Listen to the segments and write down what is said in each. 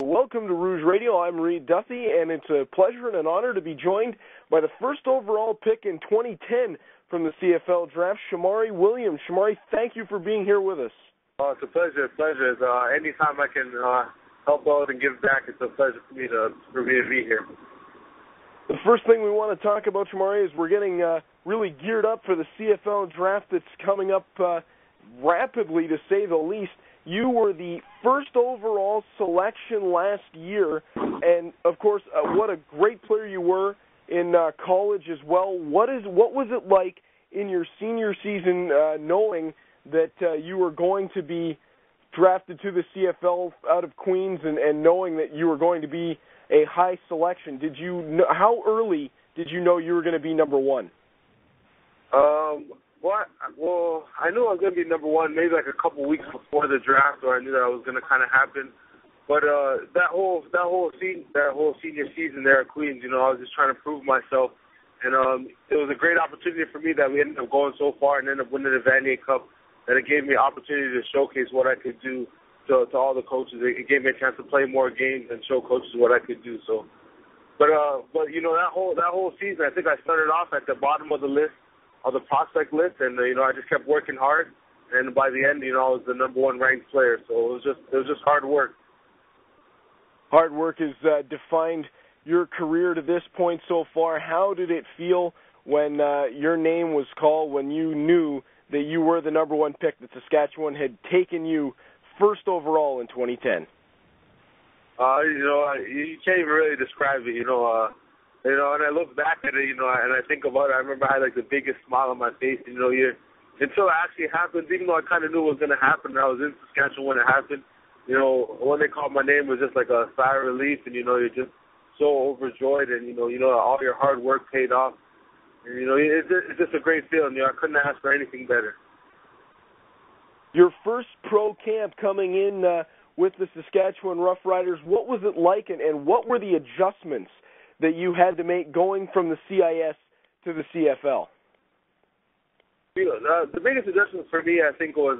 Welcome to Rouge Radio. I'm Reed Duffy, and it's a pleasure and an honor to be joined by the first overall pick in 2010 from the CFL draft, Shomari Williams. Shomari, thank you for being here with us. It's a pleasure. Anytime I can help out and give back, it's a pleasure for me to be here. The first thing we want to talk about, Shomari, is we're getting really geared up for the CFL draft that's coming up rapidly, to say the least. You were the first overall selection last year, and of course, what a great player you were in college as well. What was it like in your senior season, knowing that you were going to be drafted to the CFL out of Queens, and knowing that you were going to be a high selection? How early did you know you were going to be number one? Well, I knew I was going to be number one maybe like a couple weeks before the draft, or I knew that it was going to kind of happen. But that whole senior season there at Queens, I was just trying to prove myself, and it was a great opportunity for me that we ended up going so far and ended up winning the Vanier Cup. That it gave me an opportunity to showcase what I could do to all the coaches. It gave me a chance to play more games and show coaches what I could do. So, but that whole season, I think I started off at the bottom of the list, of the prospect list, and I just kept working hard, and by the end, I was the number one ranked player. So it was just hard work. Hard work has defined your career to this point so far. How did it feel when your name was called, when you knew that you were the number one pick, that Saskatchewan had taken you first overall in 2010? You can't even really describe it, and I look back at it, and I think about it. I remember I had the biggest smile on my face, until it actually happened, even though I kind of knew it was going to happen. I was in Saskatchewan when it happened. When they called my name, it was just like a sigh of relief, and, you're just so overjoyed, and, all your hard work paid off. And, it's just a great feeling. I couldn't ask for anything better. Your first pro camp coming in with the Saskatchewan Roughriders, what was it like, and what were the adjustments that you had to make going from the CIS to the CFL? The biggest adjustment for me, I think, was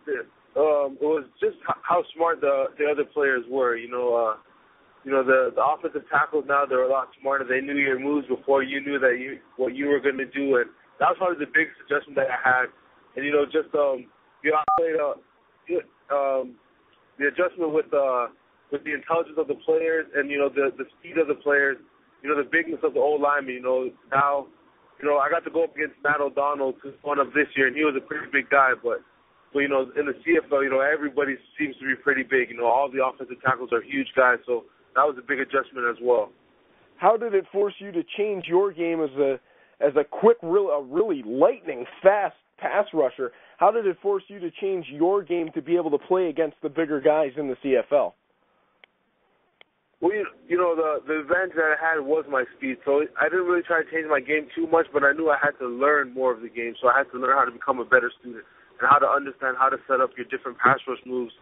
it was just how smart the other players were. The offensive tackles now, they're a lot smarter. They knew your moves before you knew what you were going to do, and that was probably the biggest adjustment that I had. And the adjustment with the intelligence of the players, and the speed of the players, the bigness of the old lineman. Now, I got to go up against Matt O'Donnell, who's one of this year, and he was a pretty big guy. But in the CFL, everybody seems to be pretty big. All the offensive tackles are huge guys, so that was a big adjustment as well. How did it force you to change your game as a quick, really lightning fast pass rusher? How did it force you to change your game to be able to play against the bigger guys in the CFL? Well, the advantage that I had was my speed, so I didn't really try to change my game too much, but I knew I had to learn more of the game, so I had to learn how to become a better student and how to understand how to set up your different pass rush moves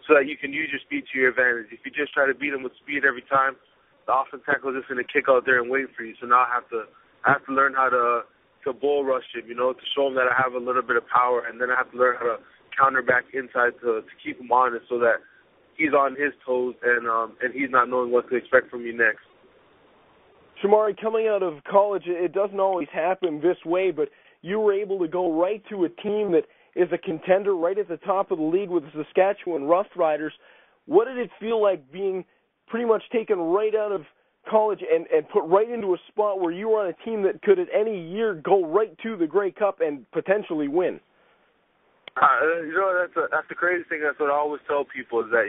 so that you can use your speed to your advantage. If you just try to beat them with speed every time, the offensive tackle is just going to kick out there and wait for you. So now I have to learn how to bull rush him, to show him that I have a little bit of power, and then I have to learn how to counter back inside to keep him honest so that he's on his toes and he's not knowing what to expect from me next. Shomari, coming out of college, it doesn't always happen this way, but you were able to go right to a team that is a contender right at the top of the league with the Saskatchewan Roughriders. What did it feel like being pretty much taken right out of college and put right into a spot where you were on a team that could at any year go right to the Grey Cup and potentially win? That's the crazy thing. That's what I always tell people is that,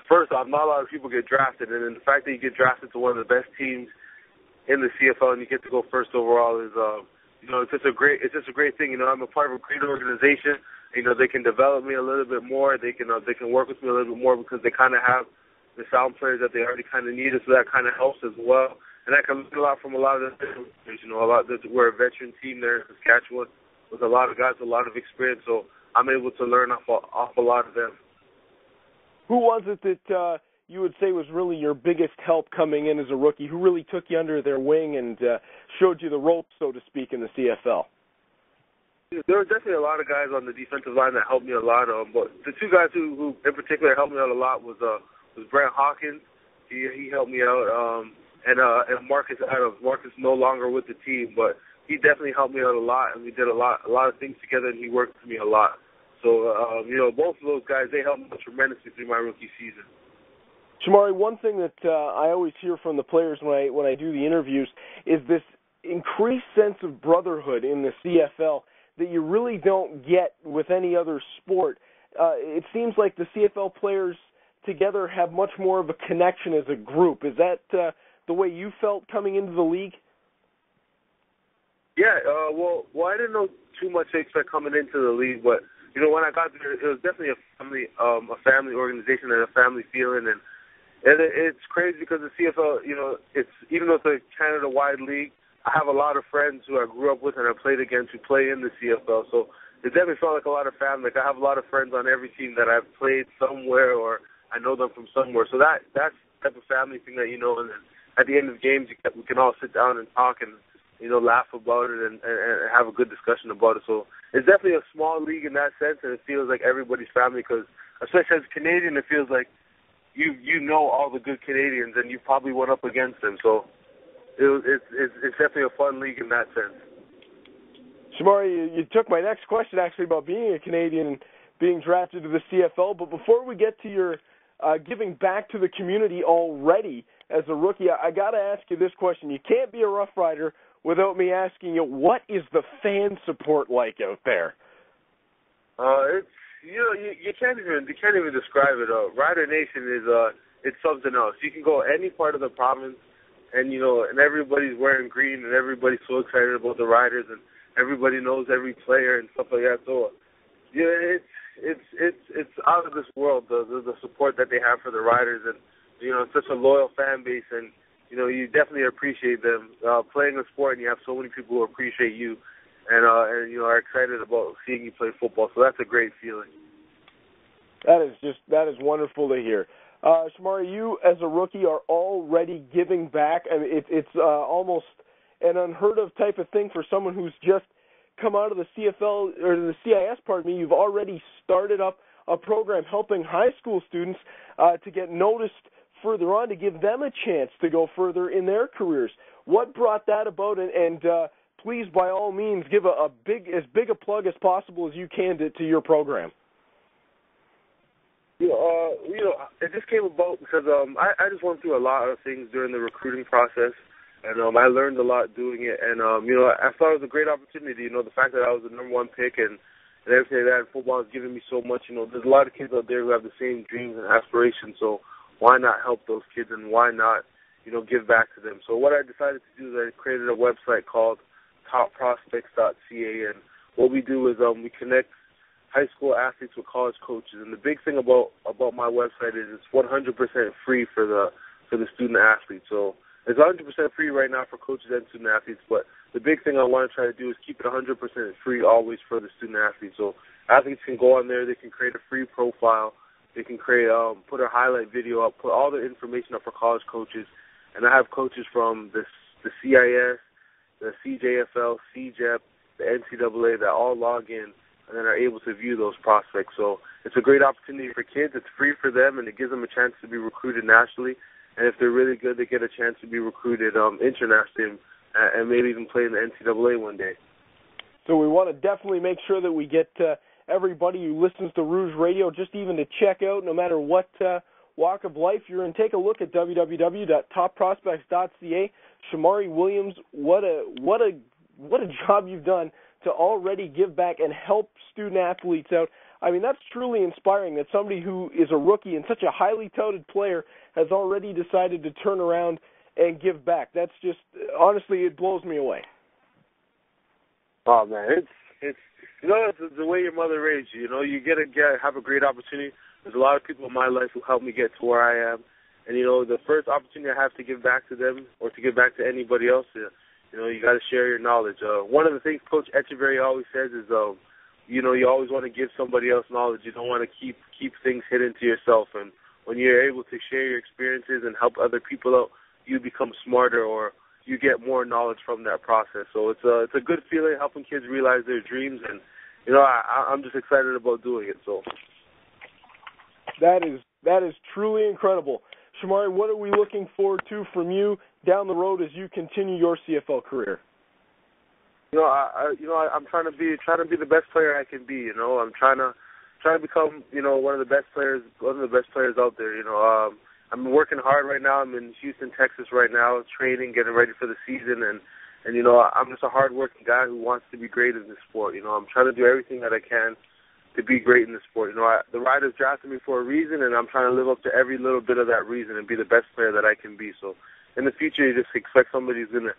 first off, not a lot of people get drafted, and the fact that you get drafted to one of the best teams in the CFL and you get to go first overall is, it's just a great thing. I'm a part of a great organization. They can develop me a little bit more. They can work with me a little bit more because they kind of have the sound players that they already kind of needed, so that kind of helps as well. And I can learn a lot from a lot of the players. We're a veteran team there in Saskatchewan with a lot of guys with a lot of experience, so I'm able to learn off a lot of them. Who was it that you would say was really your biggest help coming in as a rookie? Who really took you under their wing and showed you the ropes, so to speak, in the CFL? There were definitely a lot of guys on the defensive line that helped me a lot. But the two guys who in particular helped me out a lot was was Brent Hawkins. He helped me out, and Marcus Adams. Marcus no longer with the team, but he definitely helped me out a lot, and we did a lot of things together, and he worked with me a lot. So, both of those guys, they helped me tremendously through my rookie season. Shomari, one thing that I always hear from the players when I do the interviews is this increased sense of brotherhood in the CFL that you really don't get with any other sport. It seems like the CFL players together have much more of a connection as a group. Is that the way you felt coming into the league? Yeah, well, I didn't know too much to expect coming into the league, but when I got there, it was definitely a family organization and a family feeling, and it's crazy because the CFL, it's even though it's a Canada-wide league, I have a lot of friends who I grew up with and I played against who play in the CFL, so it definitely felt like a lot of family. Like I have a lot of friends on every team that I've played somewhere or I know them from somewhere, so that's the type of family thing that and then at the end of games we can all sit down and talk and laugh about it and have a good discussion about it. So it's definitely a small league in that sense, and it feels like everybody's family because, especially as a Canadian, it feels like you know all the good Canadians and you probably went up against them. So it's definitely a fun league in that sense. Shomari, you took my next question actually about being a Canadian and being drafted to the CFL, but before we get to your giving back to the community already as a rookie, I got to ask you this question. You can't be a Rough Rider without me asking you, what is the fan support like out there? It's you can't even describe it. Rider Nation is it's something else. You can go any part of the province, and and everybody's wearing green, and everybody's so excited about the Riders, and everybody knows every player and stuff like that. So it's out of this world the support that they have for the Riders, and it's such a loyal fan base, and you definitely appreciate them playing a sport, and you have so many people who appreciate you, and are excited about seeing you play football. So that's a great feeling. That is wonderful to hear. Shomari, you as a rookie are already giving back. I mean, it's almost an unheard of type of thing for someone who's just come out of the CFL or the CIS. Pardon me. You've already started up a program helping high school students to get noticed further on, to give them a chance to go further in their careers. What brought that about? And please, by all means, give as big a plug as possible as you can to your program. It just came about because I just went through a lot of things during the recruiting process, and I learned a lot doing it. And I thought it was a great opportunity. The fact that I was the number one pick and everything like that in football has given me so much. There's a lot of kids out there who have the same dreams and aspirations. So why not help those kids, and why not give back to them? So what I decided to do is I created a website called TopProspects.ca, and what we do is we connect high school athletes with college coaches. And the big thing about my website is it's 100% free for the student athletes. So it's 100% free right now for coaches and student athletes, but the big thing I want to try to do is keep it 100% free always for the student athletes. So athletes can go on there, they can create a free profile, they can create put a highlight video up, put all the information up for college coaches, and I have coaches from the CIS, the CJFL, CJFL, the NCAA that all log in and then are able to view those prospects. So it's a great opportunity for kids. It's free for them, and it gives them a chance to be recruited nationally. And if they're really good, they get a chance to be recruited internationally and maybe even play in the NCAA one day. So we want to definitely make sure that we get everybody who listens to Rouge Radio just even to check out, no matter what walk of life you're in. Take a look at www.topprospects.ca. Shomari Williams, what a job you've done to already give back and help student athletes out. I mean, that's truly inspiring that somebody who is a rookie and such a highly touted player has already decided to turn around and give back. That's just, honestly, it blows me away. Oh, man, it's the way your mother raised you. You have a great opportunity. There's a lot of people in my life who helped me get to where I am. And, the first opportunity I have to give back to them or to give back to anybody else, you got to share your knowledge. One of the things Coach Echeverry always says is, you always want to give somebody else knowledge. You don't want to keep things hidden to yourself. And when you're able to share your experiences and help other people out, you become smarter or you get more knowledge from that process. So it's a good feeling helping kids realize their dreams. And, I'm just excited about doing it. So that is That is truly incredible. Shomari, what are we looking forward to from you down the road as you continue your CFL career? I'm trying to be the best player I can be. I'm trying to become one of the best players out there. I'm working hard right now. I'm in Houston, Texas right now, training, getting ready for the season, and I'm just a hard-working guy who wants to be great in this sport. I'm trying to do everything that I can to be great in the sport. The Riders drafted me for a reason, and I'm trying to live up to every little bit of that reason and be the best player that I can be. So in the future, you just expect somebody who's going to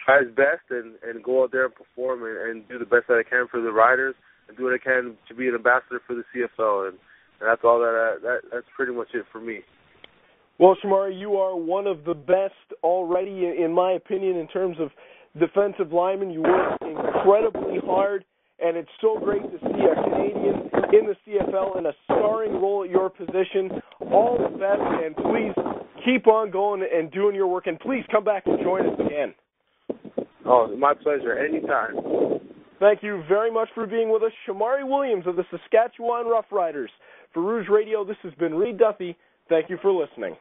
try his best and go out there and perform and do the best that I can for the Riders and do what I can to be an ambassador for the CFL. And that's all that's pretty much it for me. Well, Shomari, you are one of the best already, in my opinion, in terms of defensive linemen. You work incredibly hard, and it's so great to see a Canadian in the CFL in a starring role at your position. All the best, and please keep on going and doing your work, and please come back and join us again. Oh, my pleasure. Anytime. Thank you very much for being with us. Shomari Williams of the Saskatchewan Roughriders. For Rouge Radio, this has been Reed Duffy. Thank you for listening.